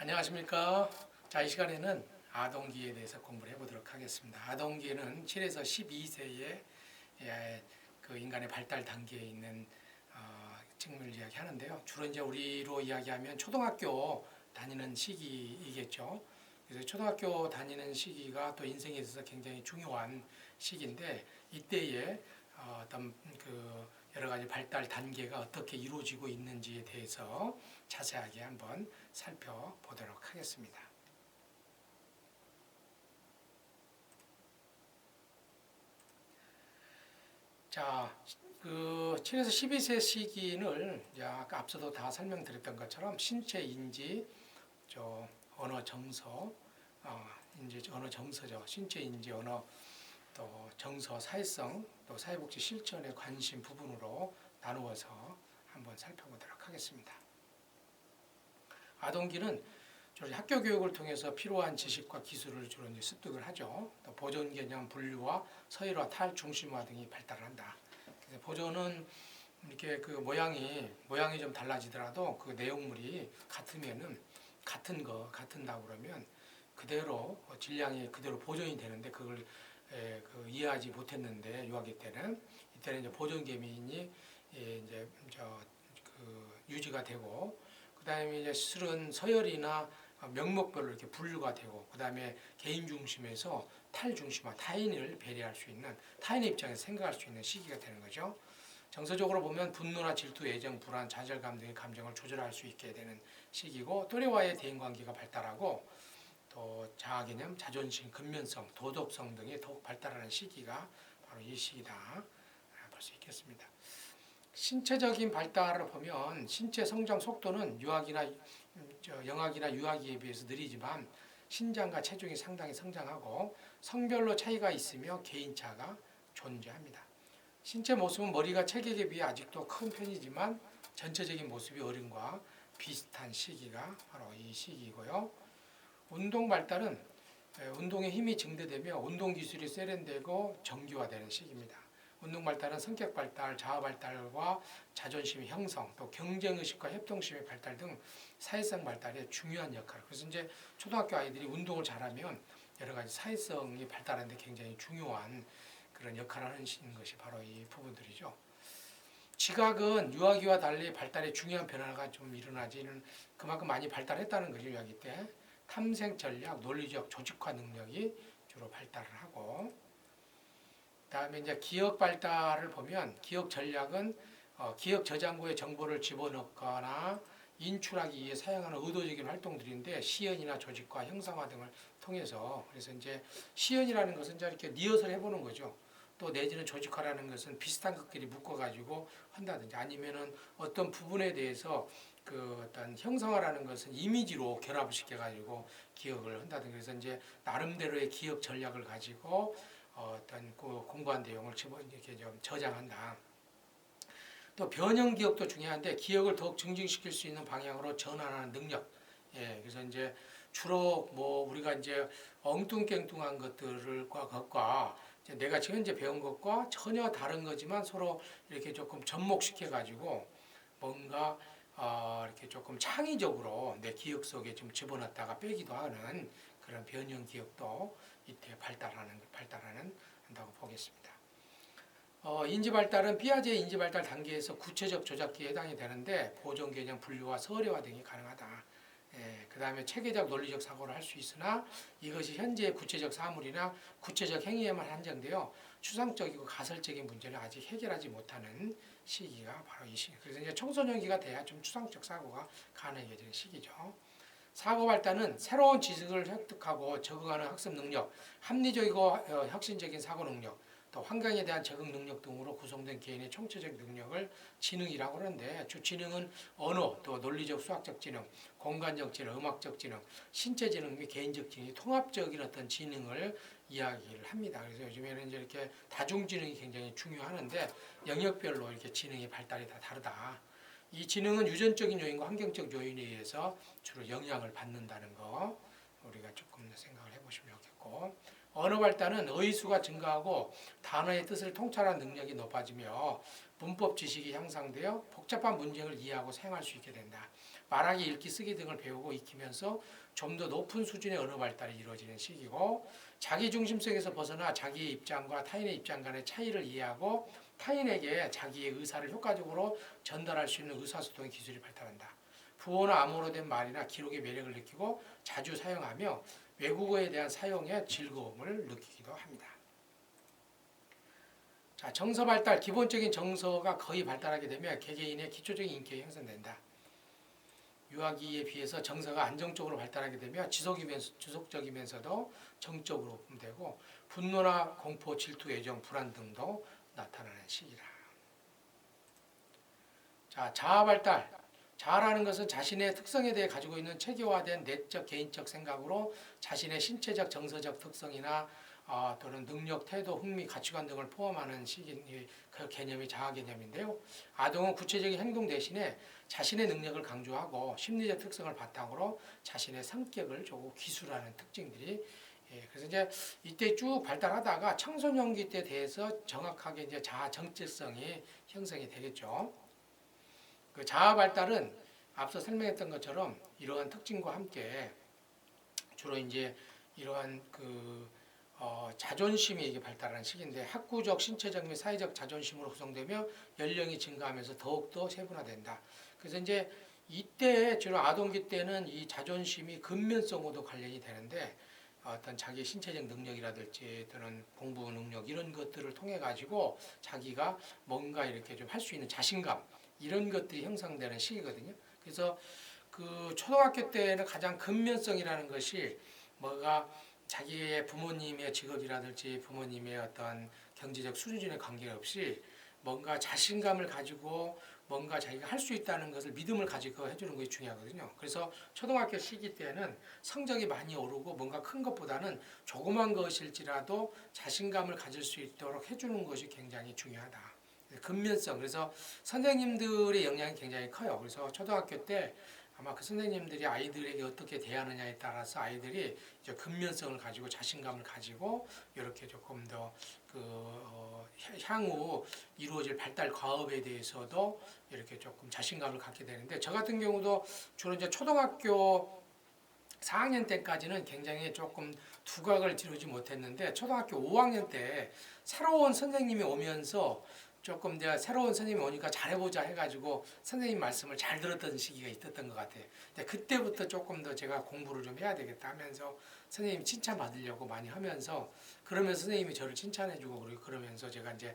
안녕하십니까. 자, 이 시간에는 아동기에 대해서 공부를 해보도록 하겠습니다. 아동기는 7에서 12세의 그 인간의 발달 단계에 있는 측면을 이야기하는데요. 주로 이제 우리로 이야기하면 초등학교 다니는 시기이겠죠. 그래서 초등학교 다니는 시기가 또 인생에 있어서 굉장히 중요한 시기인데 이때에 어떤 그 여러 가지 발달 단계가 어떻게 이루어지고 있는지에 대해서 자세하게 한번 살펴보도록 하겠습니다. 자, 그 7에서 12세 시기는 아까 앞서도 다 설명드렸던 것처럼 신체 인지, 언어 정서, 이제 언어 정서죠. 신체 인지, 언어 또 정서, 사회성, 또 사회복지 실천에 관심 부분으로 나누어서 한번 살펴보도록 하겠습니다. 아동기는 주로 학교 교육을 통해서 필요한 지식과 기술을 주로 이제 습득을 하죠. 또 보존 개념, 분류와 서열화, 탈중심화 등이 발달한다. 그래서 보존은 이렇게 그 모양이 좀 달라지더라도 그 내용물이 같으면은 같은다고 그러면 그대로 질량이 그대로 보존이 되는데 그걸 그 이해하지 못했는데 유아기 때는 이때는 이제 보존 개념이 이제 그 유지가 되고 그다음에 이제 실은 서열이나 명목별로 이렇게 분류가 되고 그다음에 개인 중심에서 탈 중심화 타인을 배려할 수 있는 타인의 입장에서 생각할 수 있는 시기가 되는 거죠. 정서적으로 보면 분노나 질투, 애정, 불안, 좌절감 등의 감정을 조절할 수 있게 되는 시기고 또래와의 대인관계가 발달하고 또 자아개념, 자존심, 근면성, 도덕성 등이 더욱 발달하는 시기가 바로 이 시기다 볼 수 있겠습니다. 신체적인 발달을 보면 신체 성장 속도는 영아기나 유아기에 비해서 느리지만 신장과 체중이 상당히 성장하고 성별로 차이가 있으며 개인차가 존재합니다. 신체 모습은 머리가 체격에 비해 아직도 큰 편이지만 전체적인 모습이 어른과 비슷한 시기가 바로 이 시기이고요. 운동 발달은 운동의 힘이 증대되며 운동 기술이 세련되고 정교화되는 시기입니다. 운동 발달은 성격 발달, 자아 발달과 자존심의 형성, 또 경쟁 의식과 협동심의 발달 등 사회성 발달에 중요한 역할. 그래서 이제 초등학교 아이들이 운동을 잘하면 여러 가지 사회성이 발달하는데 굉장히 중요한 그런 역할을 하는 것이 바로 이 부분들이죠. 지각은 유아기와 달리 발달에 중요한 변화가 좀 일어나지는 그만큼 많이 발달했다는 거죠. 유아기 때 탐색 전략, 논리적 조직화 능력이 주로 발달을 하고 그다음에 이제 기억 발달을 보면 기억 전략은 기억 저장고에 정보를 집어넣거나 인출하기 위해 사용하는 의도적인 활동들인데 시연이나 조직화, 형상화 등을 통해서 그래서 이제 시연이라는 것은 이제 이렇게 리허설 해보는 거죠. 또 내지는 조직화라는 것은 비슷한 것끼리 묶어가지고 한다든지 아니면은 어떤 부분에 대해서 그 어떤 형상화라는 것은 이미지로 결합을 시켜가지고 기억을 한다든지 그래서 이제 나름대로의 기억 전략을 가지고 어떤 그 공부한 내용을 이렇게 좀 저장한다. 또 변형 기억도 중요한데 기억을 더욱 증진시킬 수 있는 방향으로 전환하는 능력. 그래서 이제 주로 뭐 우리가 이제 엉뚱깽뚱한 것과 내가 지금 이제 배운 것과 전혀 다른 거지만 서로 이렇게 조금 접목시켜 가지고 뭔가 이렇게 조금 창의적으로 내 기억 속에 좀 집어넣었다가 빼기도 하는 그런 변형 기억도 이때 발달한다고 보겠습니다. 인지 발달은 피아제의 인지 발달 단계에서 구체적 조작기에 해당이 되는데 보존 개념 분류와 서열화 등이 가능하다. 그 다음에 체계적 논리적 사고를 할 수 있으나 이것이 현재의 구체적 사물이나 구체적 행위에만 한정되어 추상적이고 가설적인 문제를 아직 해결하지 못하는 시기가 바로 이 시기. 그래서 이제 청소년기가 돼야 좀 추상적 사고가 가능해지는 시기죠. 사고 발달은 새로운 지식을 획득하고 적응하는 학습 능력, 합리적이고 혁신적인 사고 능력, 또 환경에 대한 적응 능력 등으로 구성된 개인의 총체적 능력을 지능이라고 하는데 주 지능은 언어, 또 논리적 수학적 지능, 공간적 지능, 음악적 지능, 신체 지능 및 개인적 지능이 통합적인 어떤 지능을 이야기를 합니다. 그래서 요즘에는 이제 이렇게 다중 지능이 굉장히 중요하는데 영역별로 이렇게 지능의 발달이 다 다르다. 이 지능은 유전적인 요인과 환경적 요인에 의해서 주로 영향을 받는다는 거 우리가 조금 생각을 해보시면 좋겠고 언어 발달은 어휘수가 증가하고 단어의 뜻을 통찰하는 능력이 높아지며 문법 지식이 향상되어 복잡한 문장을 이해하고 사용할 수 있게 된다. 말하기, 읽기, 쓰기 등을 배우고 익히면서 좀 더 높은 수준의 언어 발달이 이루어지는 시기고, 자기 중심성에서 벗어나 자기의 입장과 타인의 입장 간의 차이를 이해하고 타인에게 자기의 의사를 효과적으로 전달할 수 있는 의사소통의 기술이 발달한다. 부어나 암호로 된 말이나 기록의 매력을 느끼고 자주 사용하며 외국어에 대한 사용의 즐거움을 느끼기도 합니다. 자, 정서 발달, 기본적인 정서가 거의 발달하게 되면 개개인의 기초적인 인격이 형성된다. 유아기에 비해서 정서가 안정적으로 발달하게 되면 지속적이면서도 정적으로 되고 분노나 공포, 질투, 애정, 불안 등도 나타나는 시기다. 자, 자아 발달. 자아라는 것은 자신의 특성에 대해 가지고 있는 체계화된 내적 개인적 생각으로 자신의 신체적 정서적 특성이나 또는 능력, 태도, 흥미, 가치관 등을 포함하는 그 개념이 자아 개념인데요. 아동은 구체적인 행동 대신에 자신의 능력을 강조하고 심리적 특성을 바탕으로 자신의 성격을 조고 기술하는 특징들이, 그래서 이제 이때 쭉 발달하다가 청소년기 때 대해서 정확하게 이제 자아 정체성이 형성이 되겠죠. 그 자아 발달은 앞서 설명했던 것처럼 이러한 특징과 함께 주로 이제 이러한 자존심이 이게 발달하는 시기인데, 학구적, 신체적 및 사회적 자존심으로 구성되며 연령이 증가하면서 더욱더 세분화된다. 그래서 이제 이때 주로 아동기 때는 이 자존심이 근면성으로도 관련이 되는데, 어떤 자기 신체적 능력이라든지 또는 공부 능력 이런 것들을 통해 가지고 자기가 뭔가 이렇게 좀 할 수 있는 자신감 이런 것들이 형성되는 시기거든요. 그래서 그 초등학교 때는 가장 근면성이라는 것이 뭐가 자기의 부모님의 직업이라든지 부모님의 어떤 경제적 수준에 관계없이 뭔가 자신감을 가지고 뭔가 자기가 할 수 있다는 것을 믿음을 가지고 해주는 것이 중요하거든요. 그래서 초등학교 시기 때는 성적이 많이 오르고 뭔가 큰 것보다는 조그만 것일지라도 자신감을 가질 수 있도록 해주는 것이 굉장히 중요하다. 근면성. 그래서 선생님들의 영향이 굉장히 커요. 그래서 초등학교 때 아마 그 선생님들이 아이들에게 어떻게 대하느냐에 따라서 아이들이 이제 근면성을 가지고 자신감을 가지고 이렇게 조금 더 향후 이루어질 발달 과업에 대해서도 이렇게 조금 자신감을 갖게 되는데, 저 같은 경우도 주로 이제 초등학교 4학년 때까지는 굉장히 조금 두각을 이루지 못했는데, 초등학교 5학년 때 새로운 선생님이 오면서 조금 내가 새로운 선생님이 오니까 잘해보자 해가지고 선생님 말씀을 잘 들었던 시기가 있었던 것 같아요. 근데 그때부터 조금 더 제가 공부를 좀 해야 되겠다 하면서 선생님 칭찬 받으려고 많이 하면서, 그러면서 선생님이 저를 칭찬해주고 그러면서 제가 이제